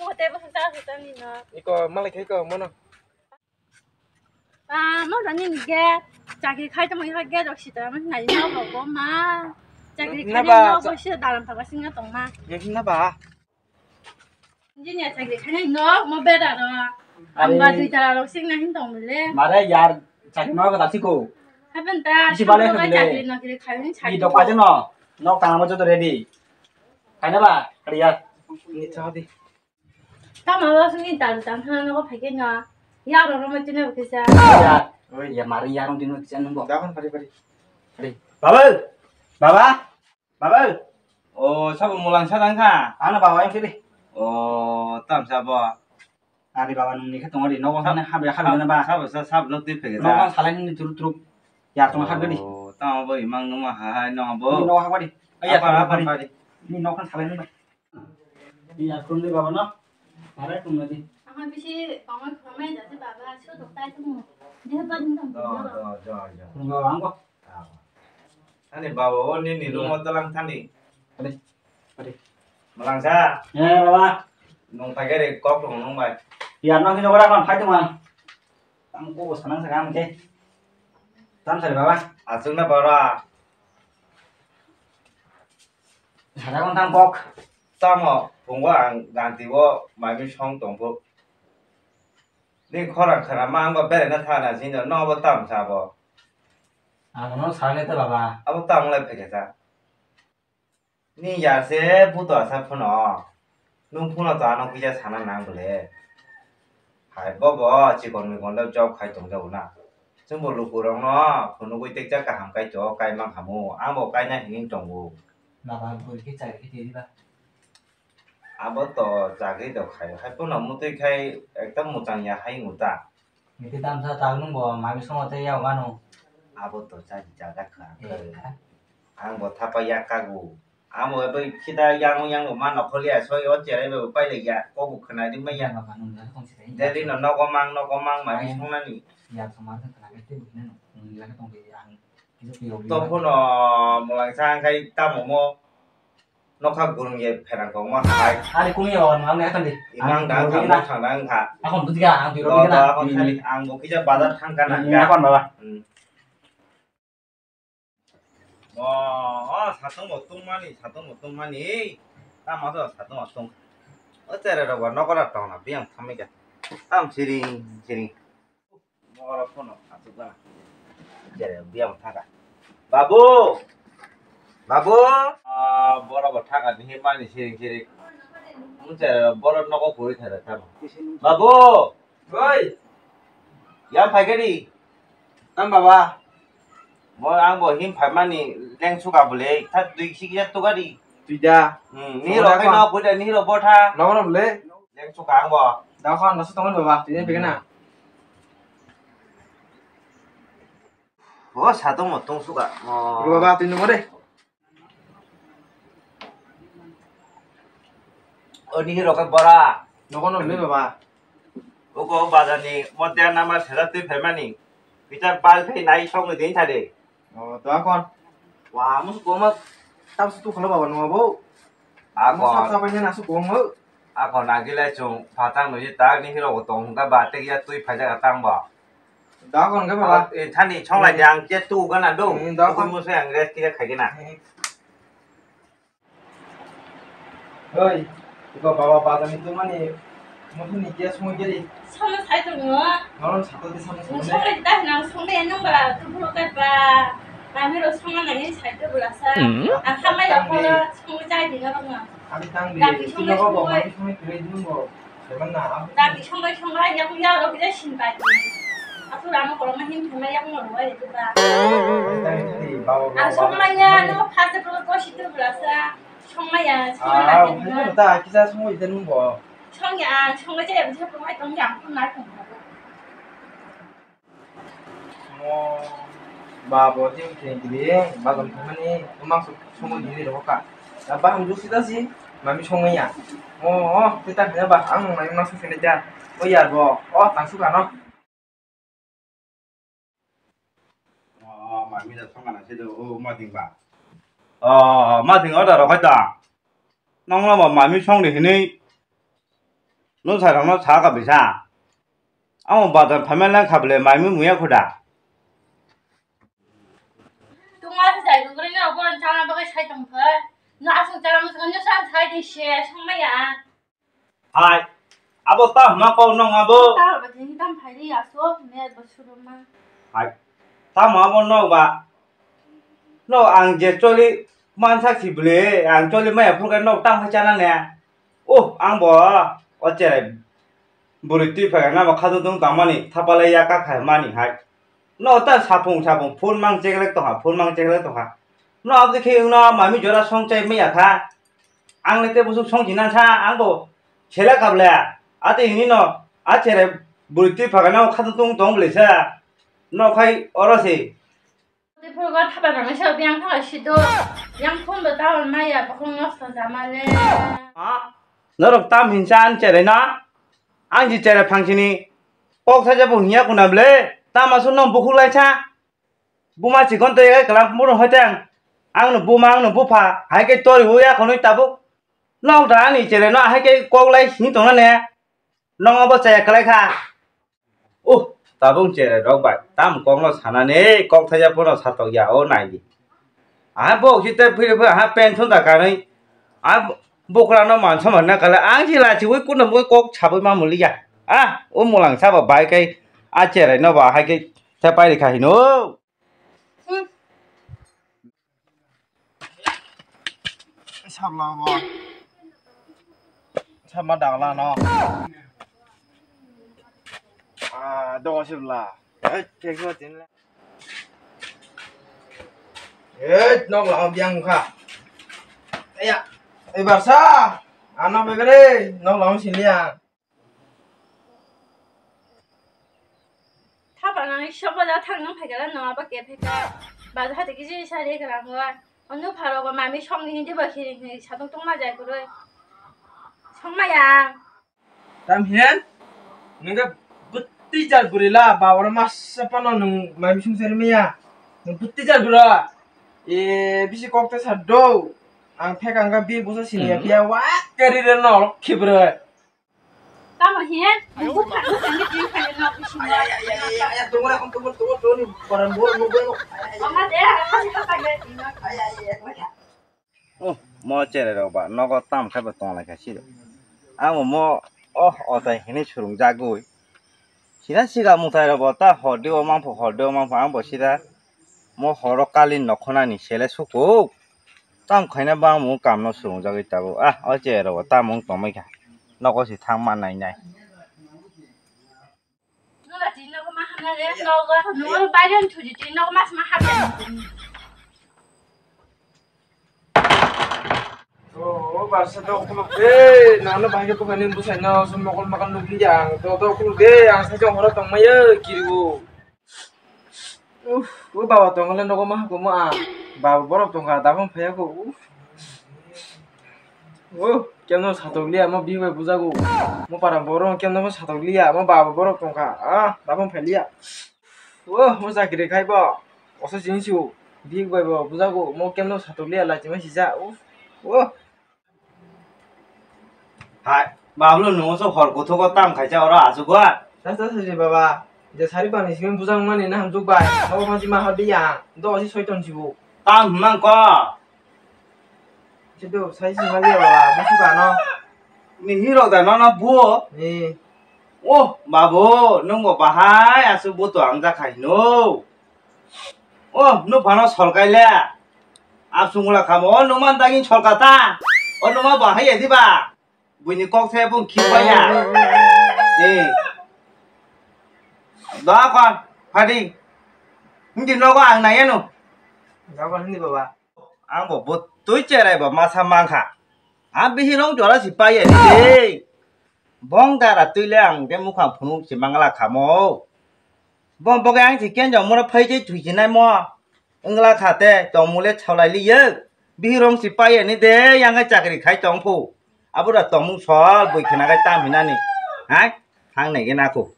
mua tê bớt ta thì tao nhìn nó 이거 말래 이거 뭐노? nó là nhìn ghê chả cái khai trong mấy khai ghê được xí tao mình ngày nhau bảo có mà chả cái khai nhau có xí tao làm thằng sinh cái tổng mà 여기 나봐. như nhà chả cái khai nhau mà bé đã rồi anh ba tụi ta là sinh này tổng rồi Mare yar chak no ka tasi ko. hai bên ta Isi balik cái ke chả bele. cái nó cái khai nó chả Di dok aja no. No tang mo to ready. Kana ba? Kriya. 이 저기. tao mà lo sinh tao tao hơn nó có phải cái nhỏ ya rồi nó mới tin được cái sao Ya. Oi ya mari ya rong dinu kisan nunggu. 나간 파리 파리. Babel. Baba. Babel. 사부 몰랑 사단가. Ana bawa yang sini. 땀 사부. Ari bawa nung ni ketong ari no ko sana habe habe na ba. 사부 럭 띠페게. No ko salang ni turut turut. Ya tong habe di. 땀 뭐 이망 너무 하하 너 Ni 뭐. no habe di. Aya apa apa apa. Ni no kan salang ni ba. Ni ya kum ni baba no. Mare kum ni. anh biết có mấy con mấy đứa thì bà chưa được tay cho mua đi hết bên đồng 저. Kum ga wang ko. 아니 바보 니 rumah telang tani. Pade. Pade. Malangsa. Ya baba. Nong pakai deh kok nong bay. Ya no ki jogara kon phai tumang. Tang ko sanang sagam ke. Tam sare baba. Asungna bara. Sada kon tang bok. 땀어 봉과 안티고 마이미 총 동부. 니 코랑 카나 망고 베레나 타나 진짜 너버 땀 사버. Ah, kono sale ta baba. 아부 땀을 패게자. 니 야세 부도 사푸노. 눈푸노 자노 기자 사나 나불래. 하이 버버 지건 미건도 저 khai 동자구나. 정보 루고랑노 번호고 이때자 까 함까이 저 까이망 하모 아모 까이냐 힘 정보. Baba bul ki chai ki ti ba. 아버 또 자기 도 khai. 하이 번호 무대 khai एकदम 무장야 하이 무다. Ni ti tam sa ta nung bo ma mi song ta ya wa no. 아버 또 자기 자다 카. 앙보 타파야 까고. 아모 뭐 키다 양양도 만나 콜리아 소이 어째 뭐 빨리 야 꼬고 그날이 뭐야. Baba nung la kong si dai. Jadi nó có mang mà đi không ăn gì. Ya song ma ta kana ke ti bu ne no. Ni la ka tong bi ang. Ki so pi yo. Tôi phun nó một lần sang cái ta một nó khác cùng gì phải làm công mà hai. Ari kum yo ma ne kan di. Mang đang thằng nó thằng đang thà. Akon bu tiga ang pi ro Đó bi đó na. con thấy ăn một cái giờ bà đã thằng cái này. Ya kon baba. 사동 못 동만이. 나 맞아 사동 못 동. 어째라고 너 거라 동나 비양 탐이게. 땀 지링. 뭐라 폰어 아주가. 이제 비양 타가. 바보. 뭐라고 타가 니 많이 지링. 문제 뭐라 너고 보이 타다 타. 바보. 어이. 야 파게리. 난 봐봐. 뭐 안보 힘 발만이 랭수가 볼래. 다 시기야 또 가리. 뒤자. 니로 cái nó của đây ni로 bota. nó làm lễ. 랭수가 안 봐. đó con nó sẽ tông vào thì nên cái nào. 뭐 사동 못 동수가. 이거 봐봐 또 있는 거래. 니로 cái bora. nó con làm lễ 봐봐. 그거 받아니 뭐 대나마 세라트 발만이. 비자 발페 나이 총을 된 차례. đó con. 와 무슨 꼬마. tao sẽ tu không nó bảo nó bố. nó sắp sao bây giờ là số cuồng mỡ. còn 나길래 좀 바탕 놓지 딱 니로 동가 바테기야 또이 파자가 땅 봐. đó con cái bà.ท่าน trong lại giang chết tu cái nào đúng. đó con mua xe hàng ghét kia khai cái nào. ơi. 이거 봐봐 나 밑에만이 무슨 이게 숨은 길이. xong nó thấy tụi nữa 너는 자꾸 그 사는 nó 소리. xong rồi ta nào xong đây nó bà tôi phụ cái bà mới rồi xong nó này thấy tôi là sao không mấy giờ thôi xong cái chai thì nó không à 아니 땅 뒤에 이거 봐. 많이 숨이 그래 있는 거. 잘 만나. ta bị xong cái giống nhau đâu cái xin bài tôi làm nó còn mà hiếm thằng này giống nó rồi thì tôi bà 땅이 봐봐. xong rồi nha nó phát cho tôi có tôi là sao xong rồi à xong rồi là 다 기사 송이 되는 거. xong nhà xong cái chai tôi phải trong giảm không nói cùng babu tim kiri bagam kemani umang songo diri roka apa ham jusi tasi mami songonya kita hanya bah ang mami masuk sini aja oh ya bo langsung kan mà bây giờ xong là sẽ được mà tiền bạc mà tiền ở đâu rồi phải ta nông là mà mình xong thì này 너 사람은 사가 비사. 아무 바다 파면랑 가블레 마이미 무야 코다. 동아서 잘 그러면 어버는 장아버가 살던 걸. 너 아성 사람은 건조산 살기 시에 정말야. 아이, 아버 땀 막고 농 아버. 따로 버티니 땀 발이 야소 내 버수로만. 아이, 땀 아버 농 너 앙제 쫄리 만삭시 블레 앙 쫄리 마야 풀가 너 땀 하잖아 네. 오, 앙 뭐. 어째래. 부르티 파가 나마 카도동 담마니 타발레 야까 칼마니 하이. 너 따 사풍 폰망 제글렉 또하 폰망 제글렉 또하. 너 아버지 케응나 마미 줘라 성짜이 메야 가. 앙레 때 무슨 성지난 사 앙보 젤라 가블레. 아때 이니 너 아체래 부르티 파가 나마 카도동 동블레사. 너 카이 어러시. 대표가 타발하면서 양파가 시도 양폰도 따올 마야 버콩nost어 자말레. 아? 너로 땀 hinsan cere나? Anji cere pangchini kok saja bu hiya kuna ble ta ma sun nong bu khulai cha bu ma chỉ con tê cái kalang mu hoi tang ang no bu mang no bu pha hai cái tori hu ya khonoi ta bu nong da ni cere no hai cái kok lai hin tong na ne nong abo cere kalai kha ô ta bung cere dog bai tam kong no sana ne kok saja bu no sa to ya o nai di a bo chi te phi phi ha pen thun ta ka nei a bokra nó màn sao mà nó cái là áng chỉ là chỉ với cún là mỗi cốc chả với mà một ly à ôm một lần sao vào bài cây à trẻ này nó vào hai cái theo bay thì khai nữa sao là bò sao mà đào là nó à đâu xíu là cái tiền là nó làm biang khá ấy à 에 바사 안나 왜 그래 너 너무 신이야 타발랑 쇼바다 탕능 패가라 너아밖에 패가 맞아 하되기 지사리 그런 거 어느 바로가 마음이 성리인데 버키니 자동 똥 맞아 그래 정말야 담현 내가 부띠 잘 부리라 바오라 마스 빠노 능 마음이 숭세르미야 능 부띠 잘 부라 에 비시 꼭대 사도 ang phek ang gabi busa sini ya wa kari de no kibre tama hian bu pha bu sang ni pha ni no bishi ya tunggu lah tunggu ni koran bor no beno mama de ha ni ha ga ni no ô mò cere đâu bạn nó có tam khai bát toàn là cái gì đó à mò ở đây hình như churung ra gối chỉ là chỉ là một thay đâu ta họ đưa mang phụ ăn bỏ chỉ là mò họ nó kalin nó không ăn sẽ là súc cố tam khai na bang mò cầm nó churung ra cái tao à ở cere đâu ta mong tao mấy cái nó có gì thang man này nó là chỉ nó có mà ha de nó bay lên thu chỉ nó có mà ha de oh bahasa to kuluk de nana bahaya ko kanin busay na sumakol makan lubli yang to kuluk de ang sa jong ora tong maya kirigo bawa tong len ko mah ko ma bawa borok tong ka dabang phaya ko কেন সাতগলিয়া মো বিবে বুজাগো মো পারা বড় কেন মো সাতগলিয়া মো বাবা বড় টঙ্কা দাবং ফেলিয়া মো চাকরি খাইব অসো জিনিসও বিগ বাইব বুজাগো মো কেন সাতগলিয়া লাইচিমা সিজা hai bảo luôn nó số hòn của thô có tam khai cho nó à số quá 사사사지 봐봐 이제 사리반이 지금 부장만 있는 한쪽 발 너 하지마 하디야 너 어디 설정 지고 tam mang qua 쟤도 사이즈 말이야 봐봐 무시가 너 mình hiểu rồi nó bùa 네 ô bà bố nó một bà hai à số bố toàn ra khai nô ô nó phải nó sọt cái lẹ áp xuống là khám ô nó mang tay sọt cả ta ô nó mà bà hay vậy đi bà bây giờ con xe bông kêu vậy à nè đó con phải đi nhưng thì nó có ăn này không 나가 흔히 봐봐 ăn bộ bố túi chơi này bảo mà sao mang khả à bây giờ nó cho nó chỉ bay vậy đi bông ta là tươi leng cái muỗng phụ nữ chỉ mang là khả mồ bông bông cái anh chỉ kiến chồng mua nó phơi chứ thủy chỉ này mua ông là khả tê chồng mua lấy chào lại đi chứ bây giờ nó chỉ bay vậy đi yang cái chả cái khai chồng phụ à bữa đó chồng mua xóa bồi khi nào cái tam thì nani hả hàng này cái nào phụ